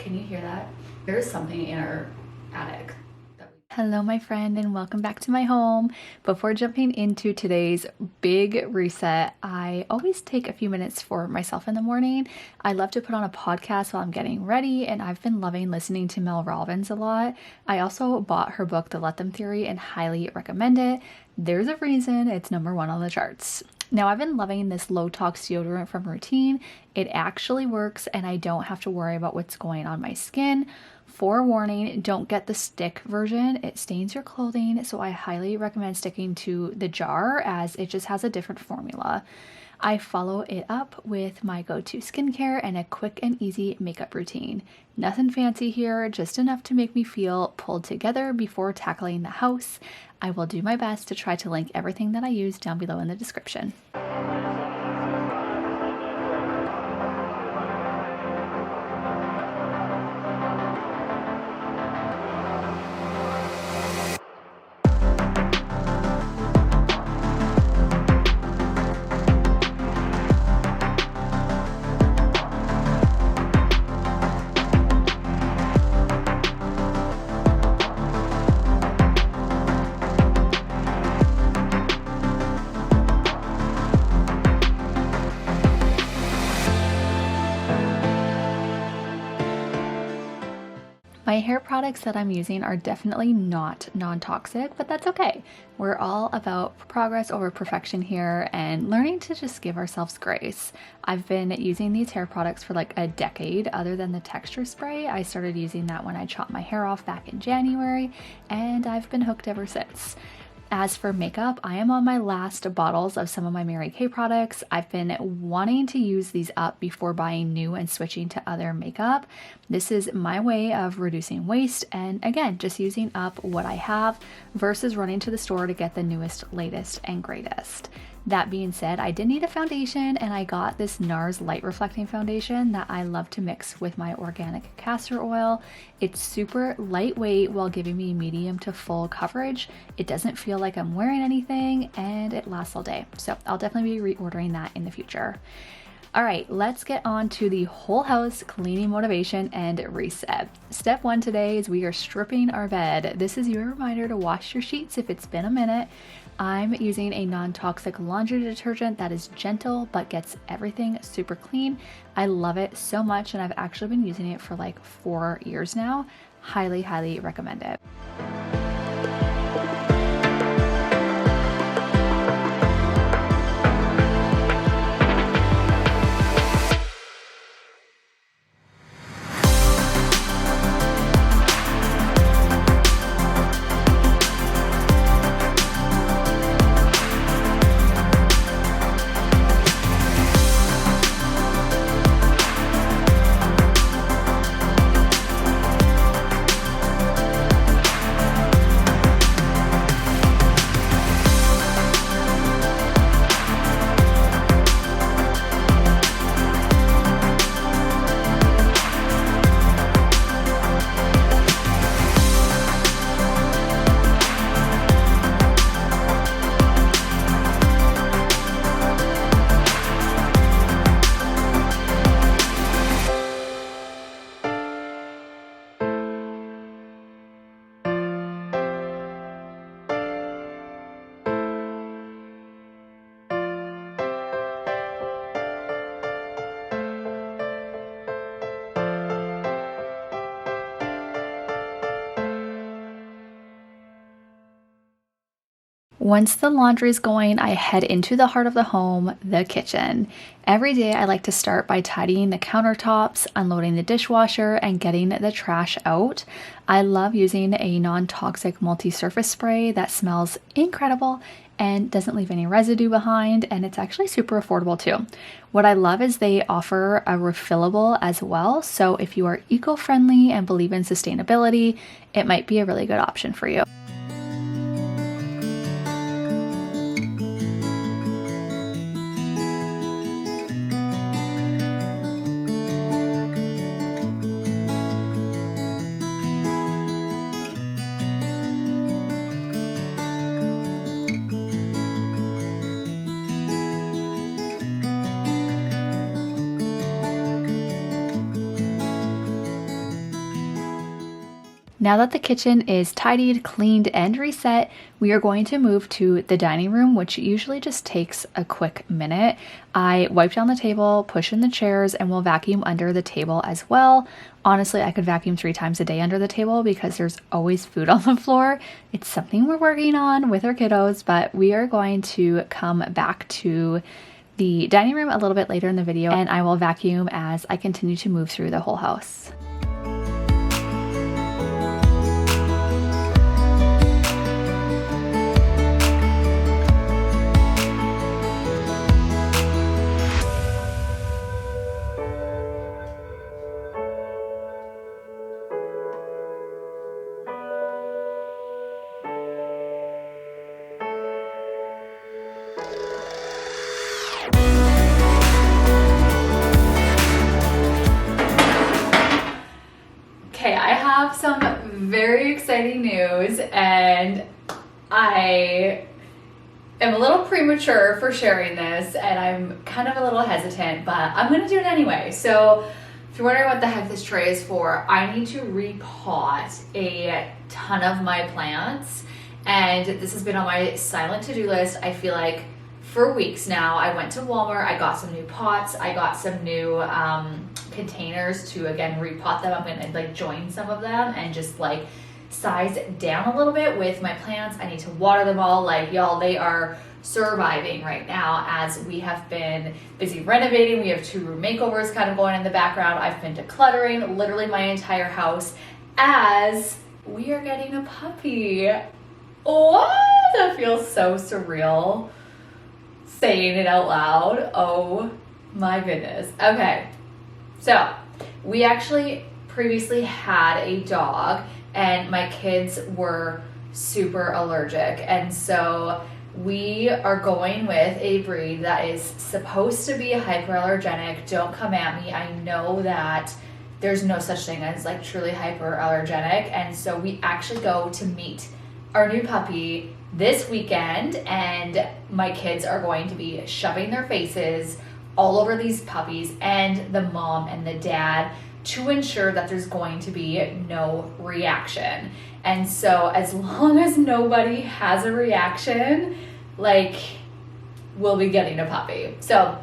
Can you hear that? There is something in our attic. Hello, my friend, and welcome back to my home. Before jumping into today's big reset, I always take a few minutes for myself in the morning. I love to put on a podcast while I'm getting ready, and I've been loving listening to Mel Robbins a lot. I also bought her book, The Let Them Theory, and highly recommend it. There's a reason it's #1 on the charts. Now, I've been loving this low tox deodorant from Routine. It actually works, and I don't have to worry about what's going on my skin. Forewarning, don't get the stick version. It stains your clothing, so I highly recommend sticking to the jar as it just has a different formula. I follow it up with my go-to skincare and a quick and easy makeup routine. Nothing fancy here, just enough to make me feel pulled together before tackling the house. I will do my best to try to link everything that I use down below in the description. My hair products that I'm using are definitely not non-toxic, but that's okay. We're all about progress over perfection here and learning to just give ourselves grace. I've been using these hair products for like a decade. Other than the texture spray, I started using that when I chopped my hair off back in January, and I've been hooked ever since. As for makeup, I am on my last bottles of some of my Mary Kay products. I've been wanting to use these up before buying new and switching to other makeup. This is my way of reducing waste and again, just using up what I have versus running to the store to get the newest, latest, and greatest. That being said, I did need a foundation and I got this NARS light reflecting foundation that I love to mix with my organic castor oil. It's super lightweight while giving me medium to full coverage. It doesn't feel like I'm wearing anything and it lasts all day. So I'll definitely be reordering that in the future. All right, let's get on to the whole house cleaning motivation and reset. Step 1 today is we are stripping our bed. This is your reminder to wash your sheets if it's been a minute. I'm using a non-toxic laundry detergent that is gentle but gets everything super clean. I love it so much and I've actually been using it for like 4 years now. Highly, highly recommend it. Once the laundry is going, I head into the heart of the home, the kitchen. Every day I like to start by tidying the countertops, unloading the dishwasher, and getting the trash out. I love using a non-toxic multi-surface spray that smells incredible and doesn't leave any residue behind, and it's actually super affordable too. What I love is they offer a refillable as well, so if you are eco-friendly and believe in sustainability, it might be a really good option for you. Now that the kitchen is tidied, cleaned, and reset, we are going to move to the dining room, which usually just takes a quick minute. I wipe down the table, push in the chairs, and we'll vacuum under the table as well. Honestly, I could vacuum 3 times a day under the table because there's always food on the floor. It's something we're working on with our kiddos, but we are going to come back to the dining room a little bit later in the video, and I will vacuum as I continue to move through the whole house. Okay, I have some very exciting news, and I am a little premature for sharing this, and I'm kind of a little hesitant, but I'm gonna do it anyway. So if you're wondering what the heck this tray is for, I need to repot a ton of my plants, and this has been on my silent to-do list, I feel like, for weeks now. I went to Walmart, I got some new pots, I got some new containers to, again, repot them. I'm gonna like join some of them and just like size down a little bit with my plants. I need to water them all. Like, y'all, they are surviving right now as we have been busy renovating. We have 2 room makeovers kind of going in the background. I've been decluttering literally my entire house as we are getting a puppy. Oh, that feels so surreal saying it out loud. Oh my goodness. Okay, so we actually previously had a dog and my kids were super allergic, and so we are going with a breed that is supposed to be hyperallergenic. Don't come at me, I know that there's no such thing as like truly hyperallergenic. And so we actually go to meet our new puppy this weekend, and my kids are going to be shoving their faces all over these puppies and the mom and the dad to ensure that there's going to be no reaction. And so as long as nobody has a reaction, like, we'll be getting a puppy. So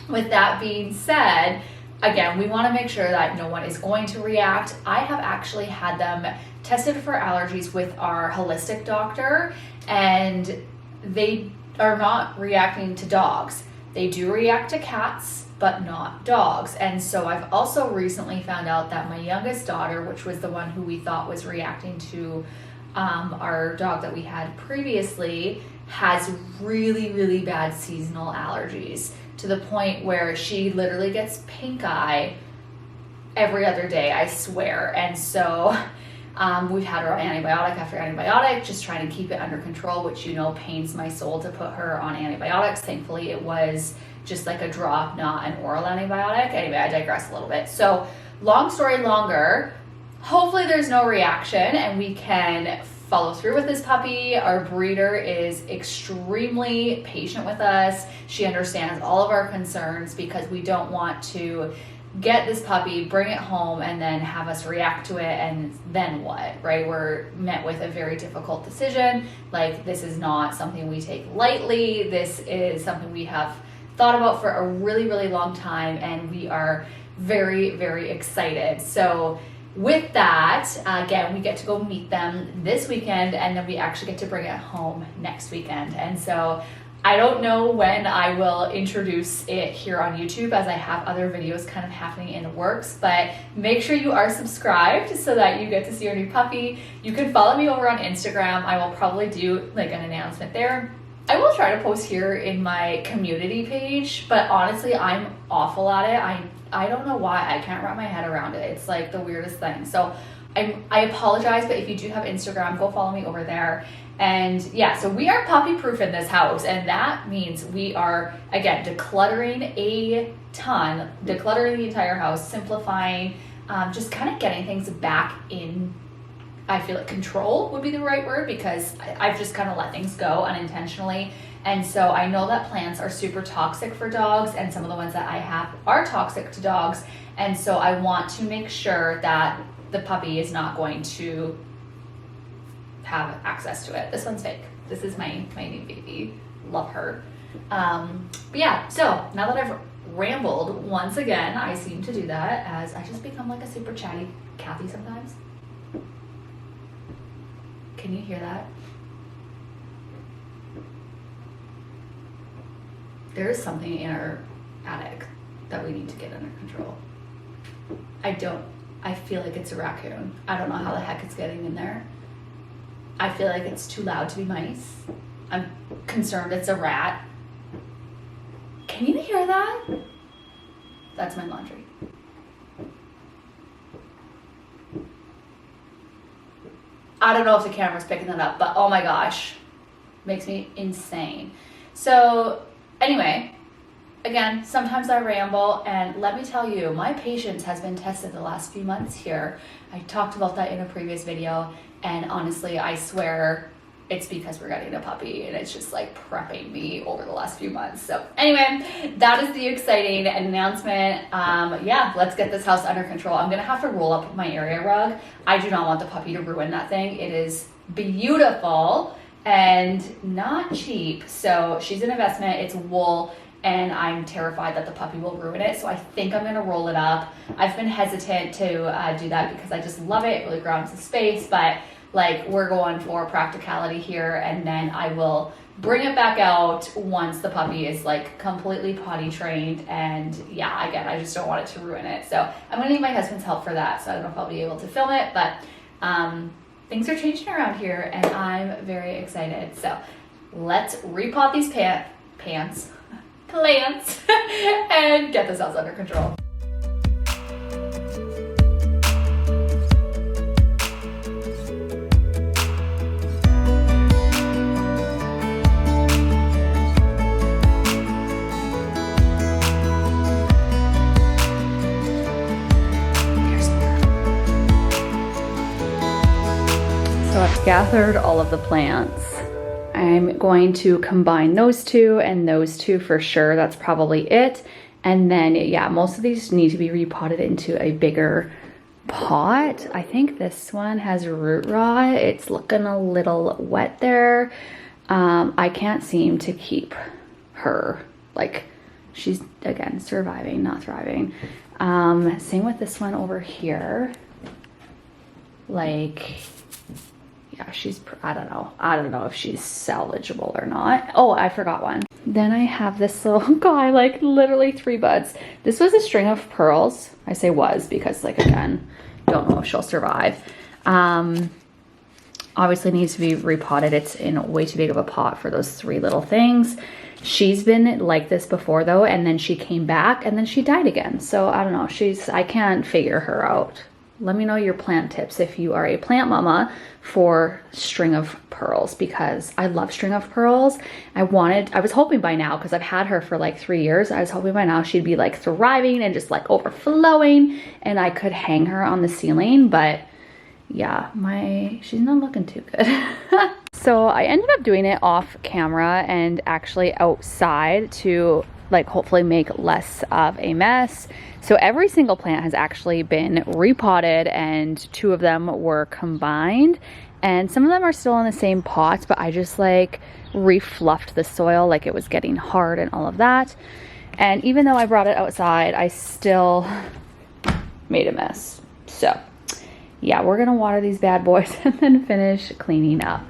with that being said, again, we want to make sure that no one is going to react. I have actually had them tested for allergies with our holistic doctor, and they are not reacting to dogs. They do react to cats, but not dogs. And so I've also recently found out that my youngest daughter, which was the one who we thought was reacting to our dog that we had previously, has really, really bad seasonal allergies, to the point where she literally gets pink eye every other day, I swear. And so we've had her on antibiotic after antibiotic, just trying to keep it under control, which, you know, pains my soul to put her on antibiotics. Thankfully, it was just like a drop, not an oral antibiotic. Anyway, I digress a little bit. So long story longer, hopefully there's no reaction and we can follow through with this puppy. Our breeder is extremely patient with us. She understands all of our concerns because we don't want to get this puppy, bring it home, and then have us react to it, and then what, right? We're met with a very difficult decision. Like, this is not something we take lightly. This is something we have thought about for a really, really long time, and we are very, very excited. So with that, again, we get to go meet them this weekend, and then we actually get to bring it home next weekend. And so I don't know when I will introduce it here on YouTube, as I have other videos kind of happening in the works, but make sure you are subscribed so that you get to see our new puppy. You can follow me over on Instagram. I will probably do like an announcement there. I will try to post here in my community page, but honestly, I'm awful at it. I don't know why. I can't wrap my head around it. It's like the weirdest thing. So I apologize, but if you do have Instagram, go follow me over there. And yeah, so we are puppy proof in this house, and that means we are, again, decluttering a ton, decluttering the entire house, simplifying, just kind of getting things back in, I feel like control would be the right word, because I've just kind of let things go unintentionally. And so I know that plants are super toxic for dogs, and some of the ones that I have are toxic to dogs. And so I want to make sure that the puppy is not going to have access to it. This one's fake. This is my new baby. Love her. But yeah, so now that I've rambled once again, I seem to do that as I just become like a super chatty Kathy sometimes. Can you hear that? There is something in our attic that we need to get under control. I feel like it's a raccoon. I don't know how the heck it's getting in there. I feel like it's too loud to be mice. I'm concerned it's a rat. Can you hear that? That's my laundry. I don't know if the camera's picking that up, but oh my gosh, makes me insane. So anyway, again, sometimes I ramble, and let me tell you, my patience has been tested the last few months here. I talked about that in a previous video, and honestly, I swear it's because we're getting a puppy, and it's just like prepping me over the last few months. So anyway, that is the exciting announcement. Yeah, let's get this house under control. I'm gonna have to roll up my area rug. I do not want the puppy to ruin that thing. It is beautiful and not cheap. So she's an investment, it's wool, and I'm terrified that the puppy will ruin it. So I think I'm gonna roll it up. I've been hesitant to do that because I just love it. It really grounds the space, but like we're going for practicality here, and then I will bring it back out once the puppy is like completely potty trained. And yeah, again, I just don't want it to ruin it. So I'm gonna need my husband's help for that. So I don't know if I'll be able to film it, but things are changing around here and I'm very excited. So let's repot these plants and get this house under control. So I've gathered all of the plants. I'm going to combine those two and those two for sure. That's probably it. And then, yeah, most of these need to be repotted into a bigger pot. I think this one has root rot. It's looking a little wet there. I can't seem to keep her. Like, she's, again, surviving, not thriving. Same with this one over here. Like, yeah, she's, I don't know if she's salvageable or not. Oh, I forgot one. Then I have this little guy, like literally 3 buds. This was a string of pearls. I say was because, like, again, don't know if she'll survive. Obviously needs to be repotted. It's in way too big of a pot for those 3 little things. She's been like this before though, and then she came back and then she died again. So I don't know, I can't figure her out. Let me know your plant tips if you are a plant mama for string of pearls, because I love string of pearls. I was hoping by now, because I've had her for like 3 years, I was hoping by now she'd be like thriving and just like overflowing and I could hang her on the ceiling, but yeah, she's not looking too good. So I ended up doing it off camera and actually outside to like hopefully make less of a mess. So every single plant has actually been repotted and 2 of them were combined, and some of them are still in the same pot, but I just like refluffed the soil, like it was getting hard and all of that. And even though I brought it outside, I still made a mess. So yeah, we're gonna water these bad boys and then finish cleaning up.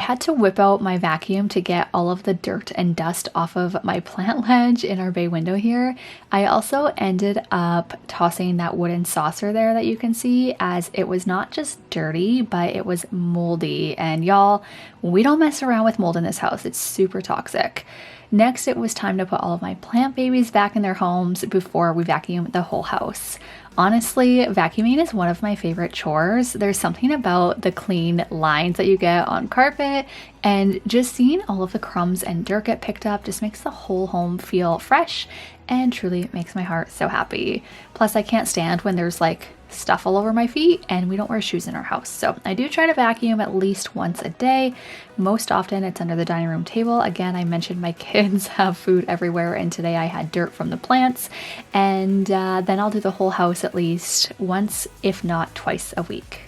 had to whip out my vacuum to get all of the dirt and dust off of my plant ledge in our bay window here. I also ended up tossing that wooden saucer there that you can see, as it was not just dirty, but it was moldy. And y'all, we don't mess around with mold in this house. It's super toxic. Next, it was time to put all of my plant babies back in their homes before we vacuum the whole house. Honestly, vacuuming is one of my favorite chores. There's something about the clean lines that you get on carpet, and just seeing all of the crumbs and dirt get picked up just makes the whole home feel fresh and truly makes my heart so happy. Plus, I can't stand when there's like stuff all over my feet, and we don't wear shoes in our house. So I do try to vacuum at least once a day. Most often it's under the dining room table. Again, I mentioned my kids have food everywhere, and today I had dirt from the plants. And then I'll do the whole house at least once, if not twice a week.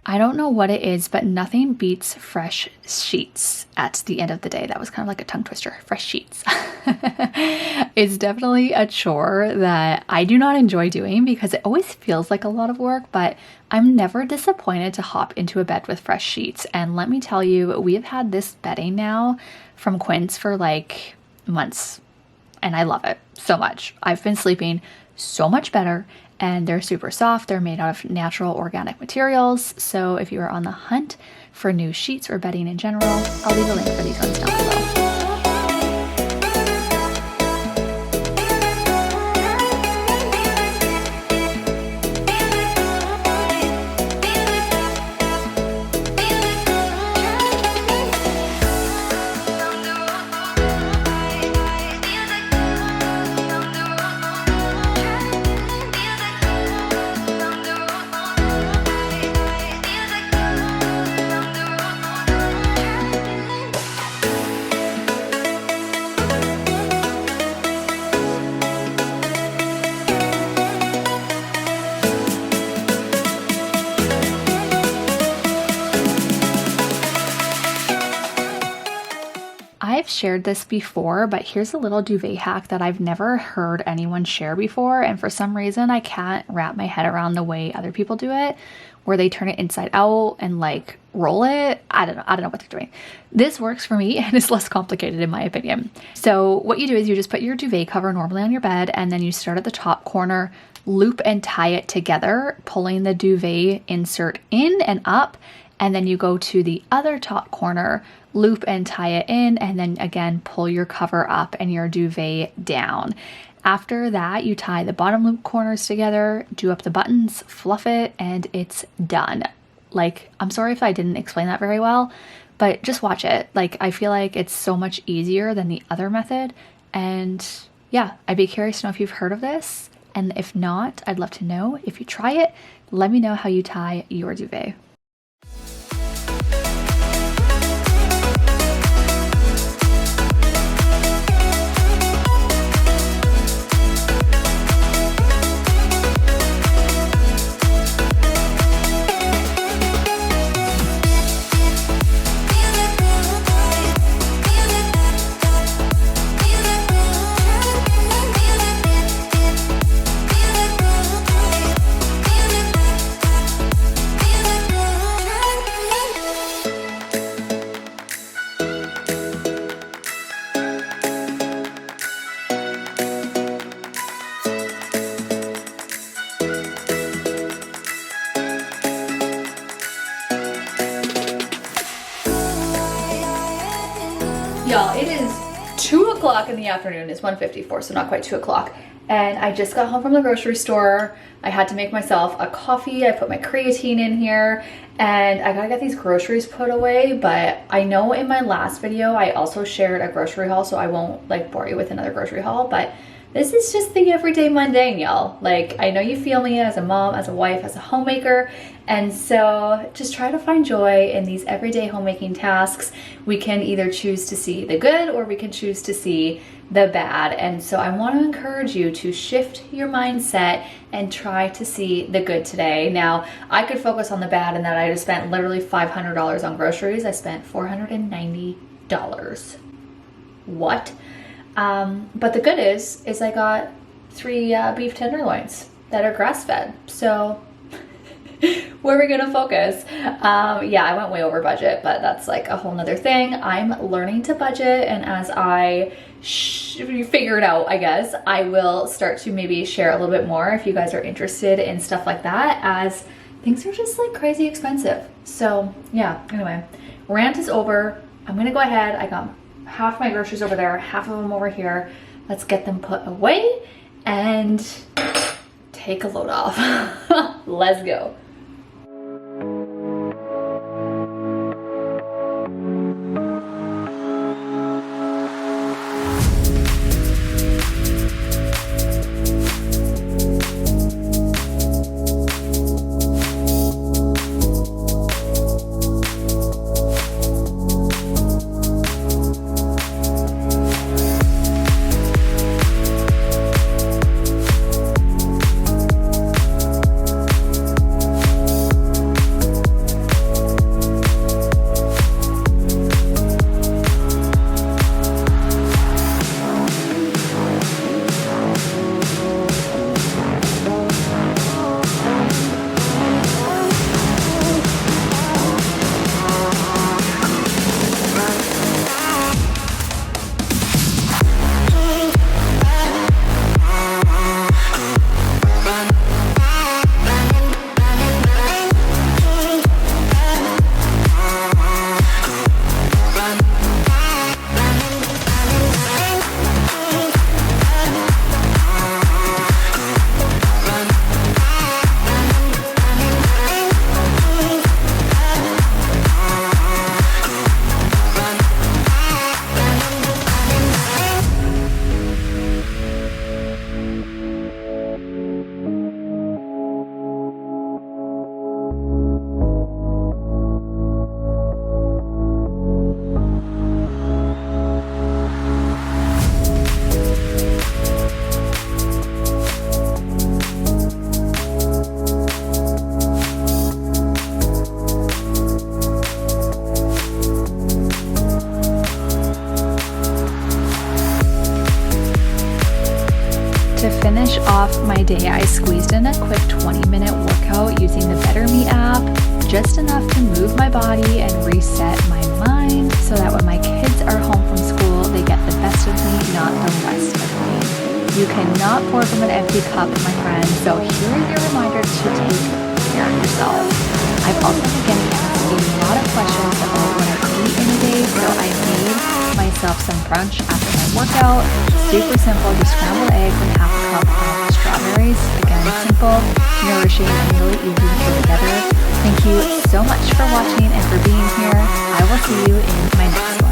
I don't know what it is, but nothing beats fresh sheets at the end of the day. That was kind of like a tongue twister, fresh sheets. It's definitely a chore that I do not enjoy doing because it always feels like a lot of work, but I'm never disappointed to hop into a bed with fresh sheets. And let me tell you, we have had this bedding now from Quince for like months, and I love it so much. I've been sleeping so much better. And they're super soft. They're made out of natural organic materials. So if you are on the hunt for new sheets or bedding in general, I'll leave a link for these ones down below. I've shared this before, but here's a little duvet hack that I've never heard anyone share before, and for some reason I can't wrap my head around the way other people do it, where they turn it inside out and like roll it. I don't know what they're doing. This works for me and it's less complicated in my opinion. So what you do is you just put your duvet cover normally on your bed, and then you start at the top corner, loop and tie it together, pulling the duvet insert in and up, and then you go to the other top corner, loop and tie it in, and then again pull your cover up and your duvet down. After that, you tie the bottom loop corners together, do up the buttons, fluff it, and it's done. Like, I'm sorry if I didn't explain that very well, but just watch it. Like, I feel like it's so much easier than the other method. And yeah, I'd be curious to know if you've heard of this. And if not, I'd love to know. If you try it, let me know how you tie your duvet. Y'all, it is 2 o'clock in the afternoon. It's 1:54, so not quite 2 o'clock. And I just got home from the grocery store. I had to make myself a coffee. I put my creatine in here, and I gotta get these groceries put away. But I know in my last video, I also shared a grocery haul, so I won't like bore you with another grocery haul. But this is just the everyday mundane, y'all. Like, I know you feel me as a mom, as a wife, as a homemaker, and so just try to find joy in these everyday homemaking tasks. We can either choose to see the good or we can choose to see the bad. And so I want to encourage you to shift your mindset and try to see the good today. Now, I could focus on the bad and that I just spent literally $500 on groceries. I spent $490. What? But the good is I got 3 beef tenderloins that are grass-fed. So where are we gonna focus? Yeah, I went way over budget, but that's like a whole nother thing. I'm learning to budget, and as I figure it out, I guess, I will start to maybe share a little bit more if you guys are interested in stuff like that, as things are just like crazy expensive. So yeah, anyway, rant is over. I'm gonna go ahead. I got half my groceries over there, half of them over here. Let's get them put away and take a load off. Let's go. To finish off my day, I squeezed in a quick 20-minute workout using the Better Me app, just enough to move my body and reset my mind so that when my kids are home from school, they get the best of me, not the rest of me. You cannot pour from an empty cup, my friends, so here is your reminder to take care of yourself. I've also been getting asked a lot of questions about what I eat in a day, so I made myself some brunch after my workout. Super simple, just scrambled eggs and half a cup of strawberries. Again, simple, nourishing, and really easy to put together. Thank you so much for watching and for being here. I will see you in my next